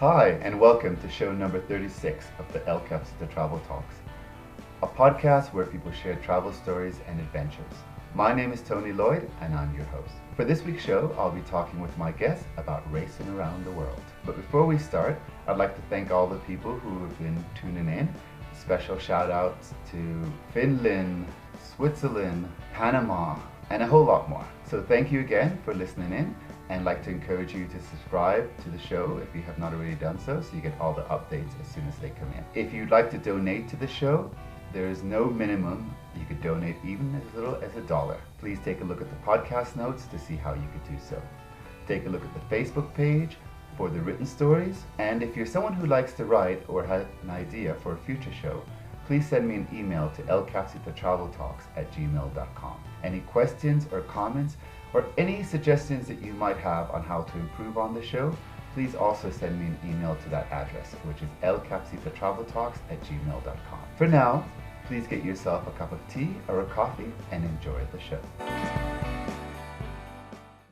Hi, and welcome to show number 36 of the elcafecitotraveltalks, a podcast where people share travel stories and adventures. My name is Tony Lloyd, and I'm your host. For this week's show, I'll be talking with my guests about racing around the world. But before we start, I'd like to thank all the people who have been tuning in. Special shout outs to Finland, Switzerland, Panama, and a whole lot more. So thank you again for listening in, and I'd like to encourage you to subscribe to the show if you have not already done so you get all the updates as soon as they come in. If you'd like to donate to the show, there is no minimum. You could donate even as little as $1. Please take a look at the podcast notes to see how you could do so. Take a look at the Facebook page for the written stories, and if you're someone who likes to write or has an idea for a future show, please send me an email to elcafecitotraveltalks@gmail.com. Any questions or comments or any suggestions that you might have on how to improve on the show, please also send me an email to that address, which is elcafecitotraveltalks@gmail.com. For now, please get yourself a cup of tea or a coffee and enjoy the show.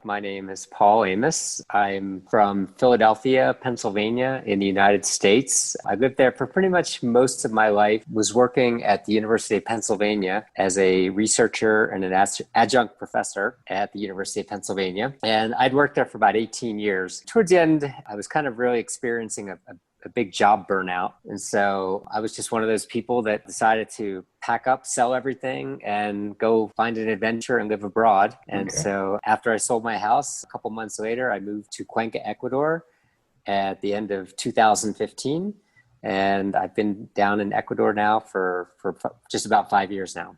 My name is Pau Amos. I'm from Philadelphia, Pennsylvania in the United States. I lived there for pretty much most of my life, was working at the University of Pennsylvania as a researcher and an adjunct professor at the University of Pennsylvania. And I'd worked there for about 18 years. Towards the end, I was kind of really experiencing a big job burnout. And so I was just one of those people that decided to pack up, sell everything, and go find an adventure and live abroad. And so after I sold my house, a couple months later, I moved to Cuenca, Ecuador at the end of 2015. And I've been down in Ecuador now for just about 5 years now.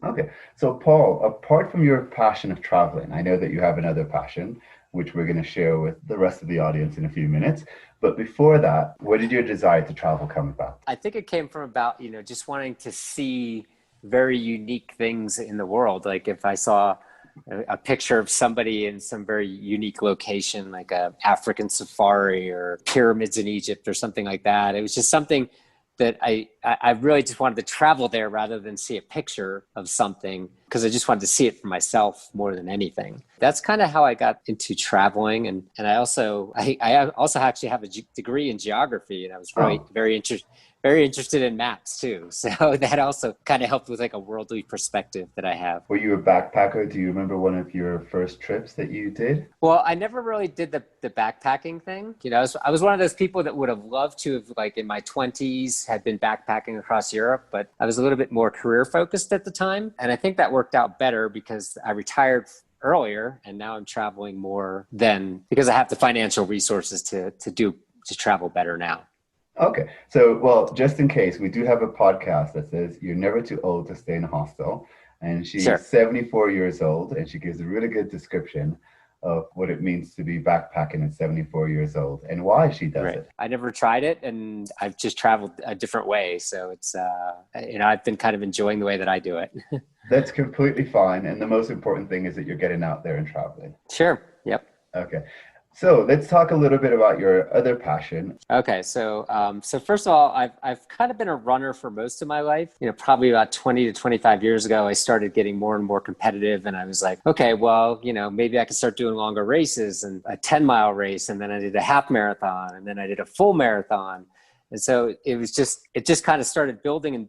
Okay. So Paul, apart from your passion of traveling, I know that you have another passion, which we're going to share with the rest of the audience in a few minutes. But before that, where did your desire to travel come about? I think it came from about, just wanting to see very unique things in the world. Like if I saw a picture of somebody in some very unique location, like a African safari or pyramids in Egypt or something like that, it was just something that I really just wanted to travel there rather than see a picture of something, because I just wanted to see it for myself more than anything. That's kind of how I got into traveling. And I also actually have a degree in geography, and I was really very interested in maps too. So that also kind of helped with like a worldly perspective that I have. Were you a backpacker? Do you remember one of your first trips that you did? Well, I never really did the backpacking thing. I was one of those people that would have loved to have, like in my 20s, had been backpacking across Europe, but I was a little bit more career focused at the time. And I think that worked out better because I retired earlier and now I'm traveling more than, because I have the financial resources to travel better now. Okay. So, well, just in case, we do have a podcast that says you're never too old to stay in a hostel. And she's 74 years old, and she gives a really good description of what it means to be backpacking at 74 years old and why she does it. I never tried it, and I've just traveled a different way. So it's, I've been kind of enjoying the way that I do it. That's completely fine. And the most important thing is that you're getting out there and traveling. Sure. Yep. Okay. So let's talk a little bit about your other passion. Okay, so first of all, I've kind of been a runner for most of my life. Probably about 20 to 25 years ago, I started getting more and more competitive, and I was like, okay, well, maybe I could start doing longer races, and a 10-mile race, and then I did a half marathon, and then I did a full marathon. And so it just kind of started building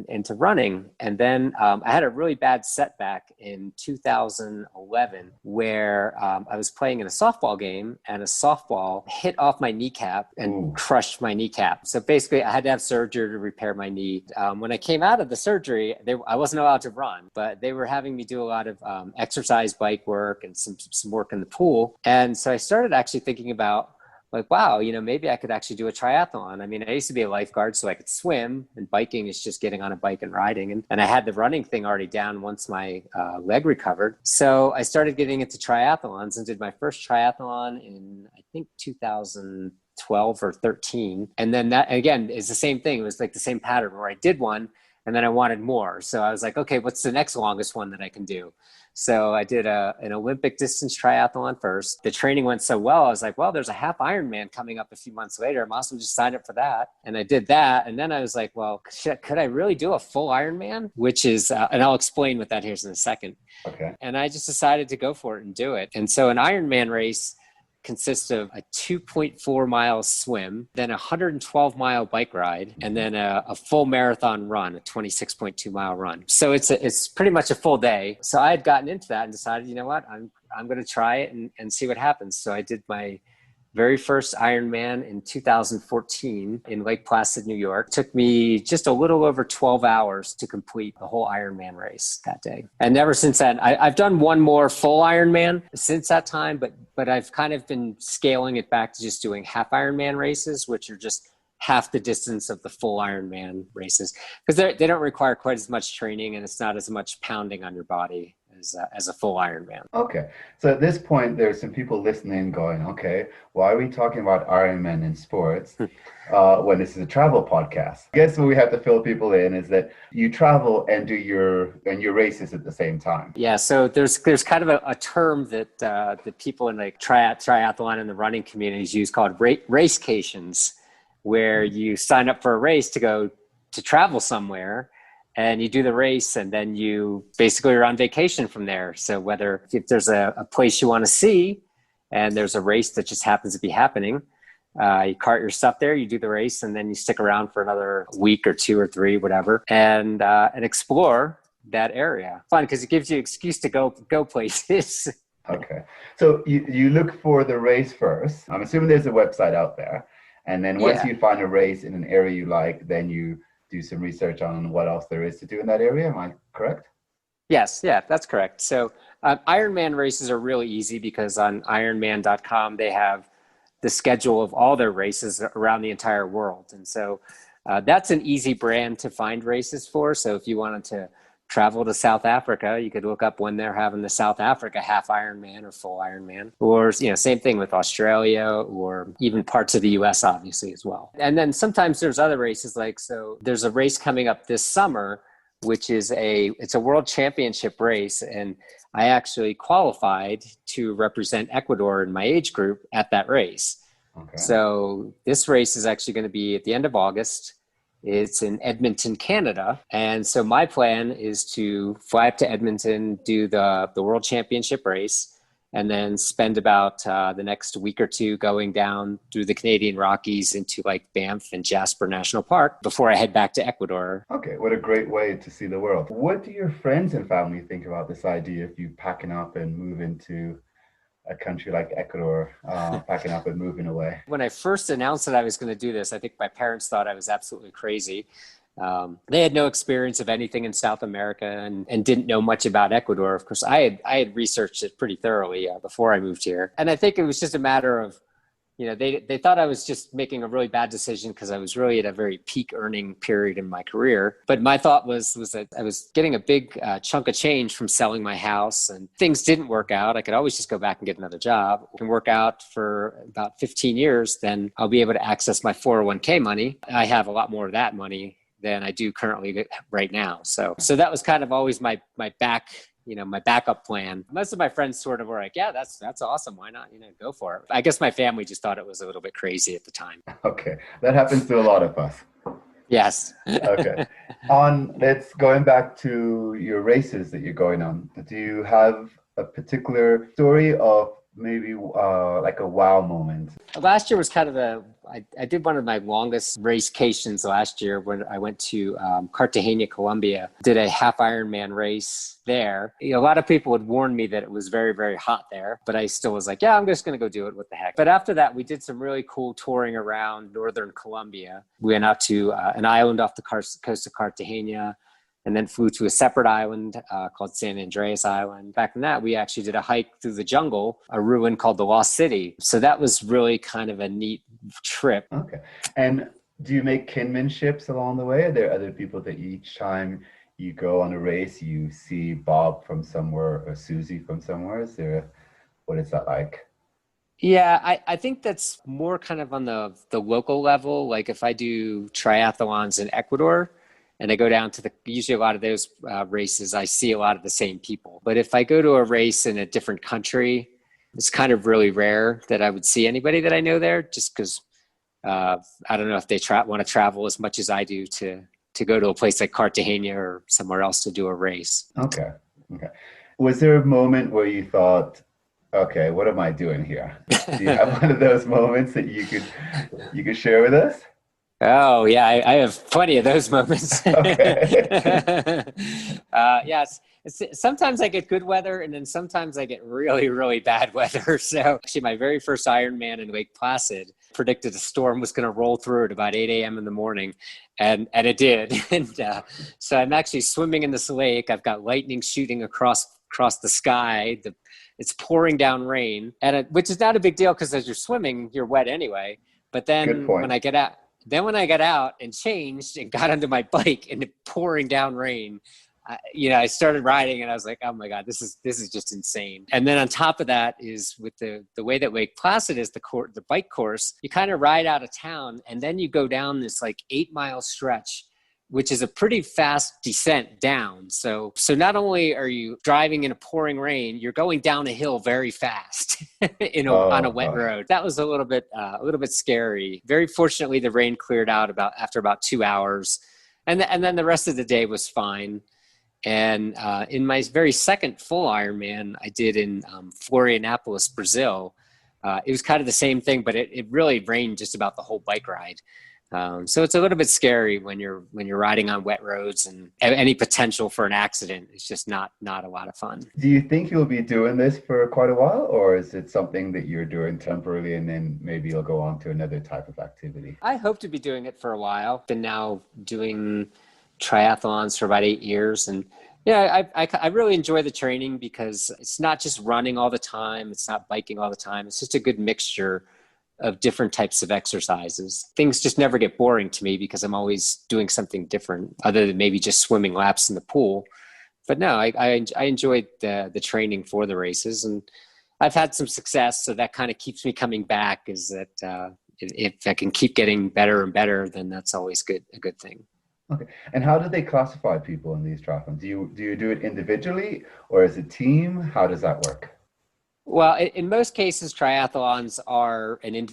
into running. And then I had a really bad setback in 2011 where I was playing in a softball game and a softball hit off my kneecap and crushed my kneecap. So basically I had to have surgery to repair my knee. When I came out of the surgery, I wasn't allowed to run, but they were having me do a lot of exercise bike work and some work in the pool. And so I started actually thinking about, like, wow, maybe I could actually do a triathlon. I mean, I used to be a lifeguard, so I could swim, and biking is just getting on a bike and riding. And I had the running thing already down once my leg recovered. So I started getting into triathlons and did my first triathlon in, I think, 2012 or 13. And then that, again, is the same thing. It was like the same pattern where I did one, and then I wanted more. So I was like, okay, what's the next longest one that I can do? So I did an Olympic distance triathlon first. The training went so well, I was like, well, there's a half Ironman coming up a few months later. I might as well just sign up for that. And I did that. And then I was like, well, could I really do a full Ironman? Which is, and I'll explain what that is in a second. Okay. And I just decided to go for it and do it. And so an Ironman race consists of a 2.4 mile swim, then a 112 mile bike ride, and then a full marathon run, a 26.2 mile run. So it's pretty much a full day. So I had gotten into that and decided, you know what, I'm going to try it and see what happens. So I did my very first Ironman in 2014 in Lake Placid, New York. It took me just a little over 12 hours to complete the whole Ironman race that day. And ever since then, I've done one more full Ironman since that time, but I've kind of been scaling it back to just doing half Ironman races, which are just half the distance of the full Ironman races, because they don't require quite as much training and it's not as much pounding on your body as a full Ironman. Okay. So at this point, there's some people listening going, okay, why are we talking about Ironman in sports when this is a travel podcast? I guess what we have to fill people in is that you travel and do your races at the same time. Yeah. So there's kind of a term that the people in like triathlon and the running communities use called racecations, where you sign up for a race to go to travel somewhere, and you do the race, and then you basically are on vacation from there. So if there's a place you want to see and there's a race that just happens to be happening, you cart your stuff there, you do the race, and then you stick around for another week or 2 or 3, whatever, and explore that area. Fun, because it gives you an excuse to go places. Okay. So you look for the race first. I'm assuming there's a website out there. And then once you find a race in an area you like, then you do some research on what else there is to do in that area. Am I correct? Yes. Yeah, that's correct. So Ironman races are really easy because on Ironman.com, they have the schedule of all their races around the entire world. And so that's an easy brand to find races for. So if you wanted to travel to South Africa, you could look up when they're having the South Africa half Ironman or full Ironman, or, same thing with Australia or even parts of the US, obviously, as well. And then sometimes there's other races so there's a race coming up this summer, which is it's a world championship race. And I actually qualified to represent Ecuador in my age group at that race. Okay. So this race is actually going to be at the end of August. It's in Edmonton, Canada. And so my plan is to fly up to Edmonton, do the World Championship race, and then spend about the next week or two going down through the Canadian Rockies into like Banff and Jasper National Park before I head back to Ecuador. Okay, what a great way to see the world. What do your friends and family think about this idea of you packing up and moving to a country like Ecuador, packing up and moving away? When I first announced that I was going to do this, I think my parents thought I was absolutely crazy. They had no experience of anything in South America and didn't know much about Ecuador. Of course, I had researched it pretty thoroughly before I moved here. And I think it was just a matter of, they thought I was just making a really bad decision because I was really at a very peak earning period in my career. But my thought was that I was getting a big chunk of change from selling my house, and things didn't work out. I could always just go back and get another job. It can work out for about 15 years, then I'll be able to access my 401k money. I have a lot more of that money than I do currently right now. So that was kind of always my backup plan. Most of my friends sort of were like, yeah, that's awesome. Why not, go for it. I guess my family just thought it was a little bit crazy at the time. Okay. That happens to a lot of us. Yes. Okay. Let's going back to your races that you're going on. Do you have a particular story of maybe like a wow moment? Last year was kind of I did one of my longest racecations last year when I went to Cartagena, Colombia, did a half Ironman race there. A lot of people had warned me that it was very, very hot there, but I still was like, yeah, I'm just going to go do it. What the heck? But after that, we did some really cool touring around northern Colombia. We went out to an island off the coast of Cartagena, and then flew to a separate island called San Andreas Island. Back in that, we actually did a hike through the jungle, a ruin called the Lost City. So that was really kind of a neat trip. Okay. And do you make kinmanships along the way? Are there other people that each time you go on a race, you see Bob from somewhere or Susie from somewhere? What is that like? Yeah, I think that's more kind of on the local level. Like if I do triathlons in Ecuador, and I go down to usually a lot of those races, I see a lot of the same people. But if I go to a race in a different country, it's kind of really rare that I would see anybody that I know there, just because I don't know if they want to travel as much as I do to go to a place like Cartagena or somewhere else to do a race. Okay. Was there a moment where you thought, Okay, what am I doing here? Do you have one of those moments that you could share with us? Oh yeah, I have plenty of those moments. Okay. Yes, sometimes I get good weather, and then sometimes I get really, really bad weather. So actually, my very first Ironman in Lake Placid predicted a storm was going to roll through at about 8 a.m. in the morning, and it did. And so I'm actually swimming in this lake. I've got lightning shooting across the sky. It's pouring down rain, which is not a big deal because as you're swimming, you're wet anyway. But Good then point. when I got out and changed and got onto my bike in the pouring down rain, I started riding and I was like, oh my God, this is just insane. And then on top of that is with the way that Lake Placid is the bike course, you kind of ride out of town and then you go down this like 8 mile stretch, which is a pretty fast descent down. So not only are you driving in a pouring rain, you're going down a hill very fast on a Oh wet gosh. road. That was a little bit scary. Very fortunately, the rain cleared out after about 2 hours, and then the rest of the day was fine. And in my very second full Ironman, I did in Florianópolis, Brazil. It was kind of the same thing, but it really rained just about the whole bike ride. So it's a little bit scary when you're riding on wet roads, and any potential for an accident is just not a lot of fun. Do you think you'll be doing this for quite a while, or is it something that you're doing temporarily and then maybe you'll go on to another type of activity? I hope to be doing it for a while. Been now doing triathlons for about 8 years, and yeah, I really enjoy the training because it's not just running all the time. It's not biking all the time. It's just a good mixture of different types of exercises. Things just never get boring to me because I'm always doing something different other than maybe just swimming laps in the pool. But no, I enjoyed the training for the races, and I've had some success. So that kind of keeps me coming back, is that if I can keep getting better and better, then that's always a good thing. Okay. And how do they classify people in these triathlons? Do you do it individually or as a team? How does that work? Well, in most cases, triathlons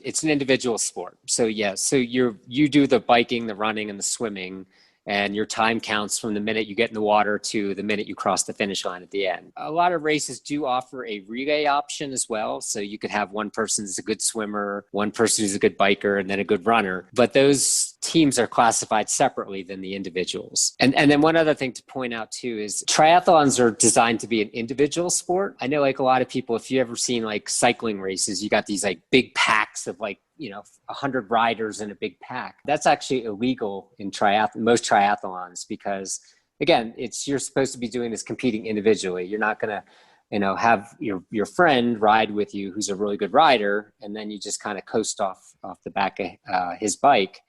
it's an individual sport. So yes, so you do the biking, the running, and the swimming, and your time counts from the minute you get in the water to the minute you cross the finish line at the end. A lot of races do offer a relay option as well. So you could have one person who's a good swimmer, one person who's a good biker, and then a good runner. But those teams are classified separately than the individuals. And then one other thing to point out too is triathlons are designed to be an individual sport. I know like a lot of people, if you ever seen like cycling races, you got these like big packs of like 100 riders in a big pack. That's actually illegal in most triathlons because, again, you're supposed to be doing this competing individually. You're not going to, have your friend ride with you who's a really good rider, and then you just kind of coast off the back of his bike,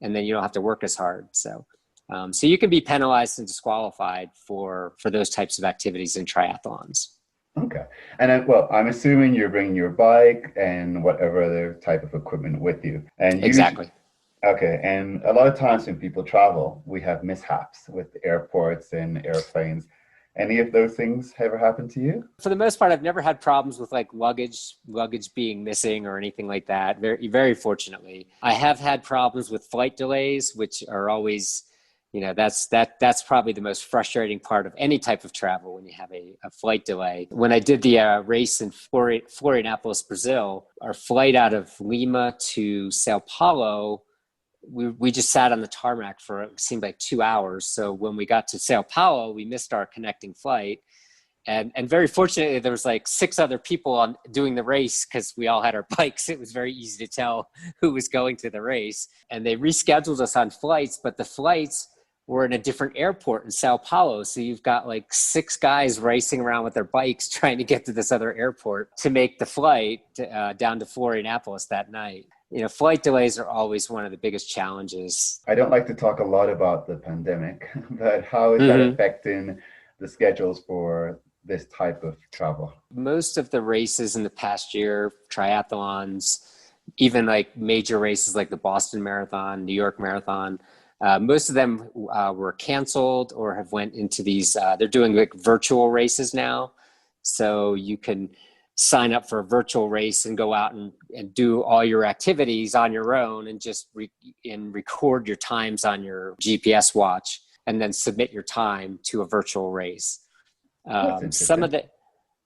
and then you don't have to work as hard. So you can be penalized and disqualified for those types of activities in triathlons. Okay. And well, I'm assuming you're bringing your bike and whatever other type of equipment with you. And Exactly. okay. And a lot of times when people travel, we have mishaps with airports and airplanes. Any of those things ever happened to you? For the most part, I've never had problems with like luggage being missing or anything like that. Very, very fortunately. I have had problems with flight delays, which are always, that's probably the most frustrating part of any type of travel when you have a flight delay. When I did the race in Florianópolis, Brazil, our flight out of Lima to Sao Paulo, we just sat on the tarmac for it seemed like 2 hours. So when we got to Sao Paulo, we missed our connecting flight. And very fortunately, there was like 6 other people doing the race because we all had our bikes. It was very easy to tell who was going to the race. And they rescheduled us on flights, but the flights were in a different airport in Sao Paulo. So you've got like 6 guys racing around with their bikes trying to get to this other airport to make the flight down to Florianópolis that night. Flight delays are always one of the biggest challenges. I don't like to talk a lot about the pandemic, but how is that affecting the schedules for this type of travel? Most of the races in the past year, triathlons, even like major races like the Boston Marathon, New York Marathon, most of them were canceled or have went into these, they're doing like virtual races now. So you can sign up for a virtual race and go out and do all your activities on your own and just record your times on your GPS watch and then submit your time to a virtual race. That's Some interesting. of the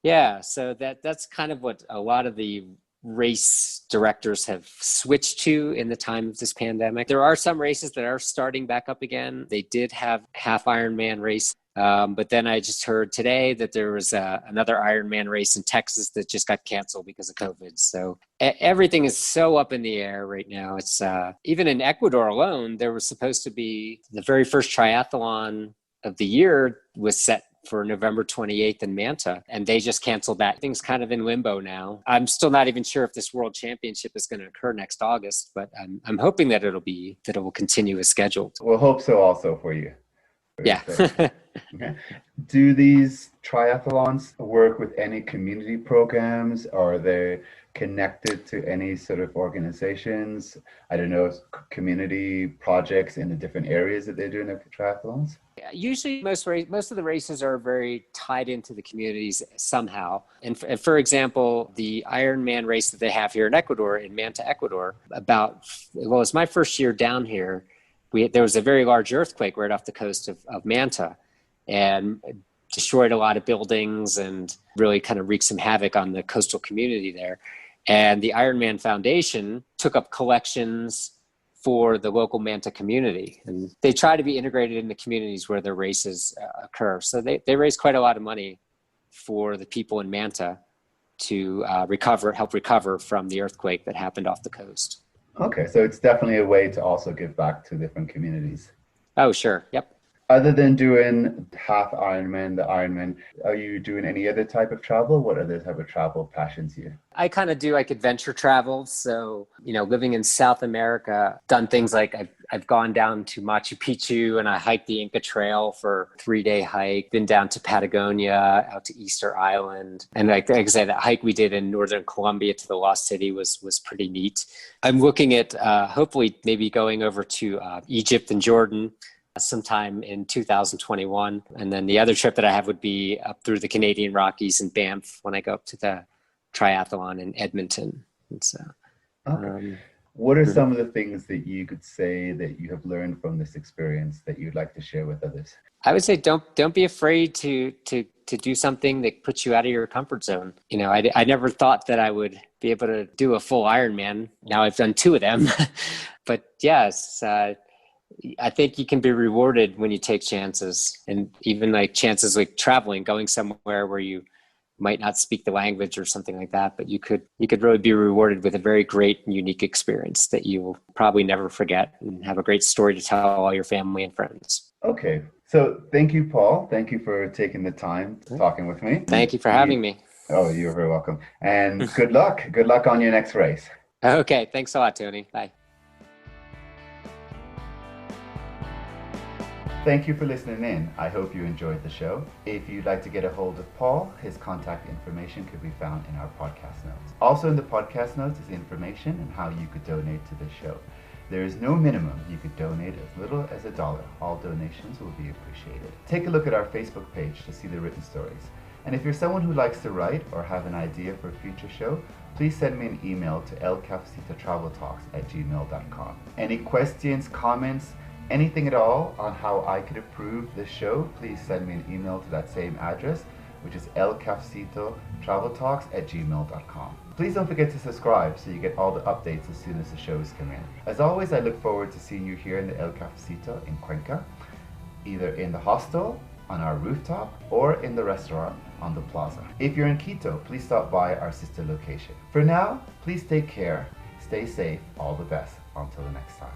Yeah, so that's kind of what a lot of the race directors have switched to in the time of this pandemic. There are some races that are starting back up again. They did have half Ironman race, but then I just heard today that there was another Ironman race in Texas that just got canceled because of COVID. So everything is so up in the air right now. It's even in Ecuador alone, there was supposed to be the very first triathlon of the year was set for November 28th in Manta, and they just canceled that. Things kind of in limbo now. I'm still not even sure if this World Championship is going to occur next August, but I'm hoping that it will continue as scheduled. We'll hope so also for you. Yeah. Okay. Do these triathlons work with any community programs? Are they connected to any sort of organizations? I don't know, community projects in the different areas that they're doing their triathlons? Yeah, usually most of the races are very tied into the communities somehow. And for example, the Ironman race that they have here in Ecuador, in Manta, Ecuador, it's my first year down here. There was a very large earthquake right off the coast of Manta, and destroyed a lot of buildings and really kind of wreaked some havoc on the coastal community there. And the Ironman Foundation took up collections for the local Manta community. And they try to be integrated in the communities where their races occur. So they raise quite a lot of money for the people in Manta to help recover from the earthquake that happened off the coast. Okay, so it's definitely a way to also give back to different communities. Oh, sure. Yep. Other than doing half Ironman, the Ironman, are you doing any other type of travel? What other type of travel passions you? I kind of do like adventure travel. So, living in South America, done things like I've gone down to Machu Picchu and I hiked the Inca Trail for a 3-day hike, been down to Patagonia, out to Easter Island. And like I said, that hike we did in Northern Colombia to the Lost City was pretty neat. I'm looking at hopefully maybe going over to Egypt and Jordan sometime in 2021. And then the other trip that I have would be up through the Canadian Rockies and Banff when I go up to the triathlon in Edmonton. And so, okay. What are some of the things that you could say that you have learned from this experience that you'd like to share with others? I would say don't be afraid to do something that puts you out of your comfort zone. I never thought that I would be able to do a full Ironman. Now I've done 2 of them. But yes, I think you can be rewarded when you take chances, and even like chances like traveling, going somewhere where you might not speak the language or something like that, but you could really be rewarded with a very great and unique experience that you will probably never forget and have a great story to tell all your family and friends. Okay. So thank you, Paul. Thank you for taking the time talking with me. Thank you for having me. Oh, you're very welcome. And good luck. Good luck on your next race. Okay. Thanks a lot, Tony. Bye. Thank you for listening in. I hope you enjoyed the show. If you'd like to get a hold of Paul, his contact information could be found in our podcast notes. Also in the podcast notes is information on how you could donate to the show. There is no minimum. You could donate as little as $1. All donations will be appreciated. Take a look at our Facebook page to see the written stories. And if you're someone who likes to write or have an idea for a future show, please send me an email to elcafecitotraveltalks@gmail.com. Any questions, comments, anything at all on how I could improve this show, please send me an email to that same address, which is elcafecitotraveltalks@gmail.com. Please don't forget to subscribe so you get all the updates as soon as the shows come in. As always, I look forward to seeing you here in the El Cafecito in Cuenca, either in the hostel, on our rooftop, or in the restaurant on the plaza. If you're in Quito, please stop by our sister location. For now, please take care, stay safe, all the best. Until the next time.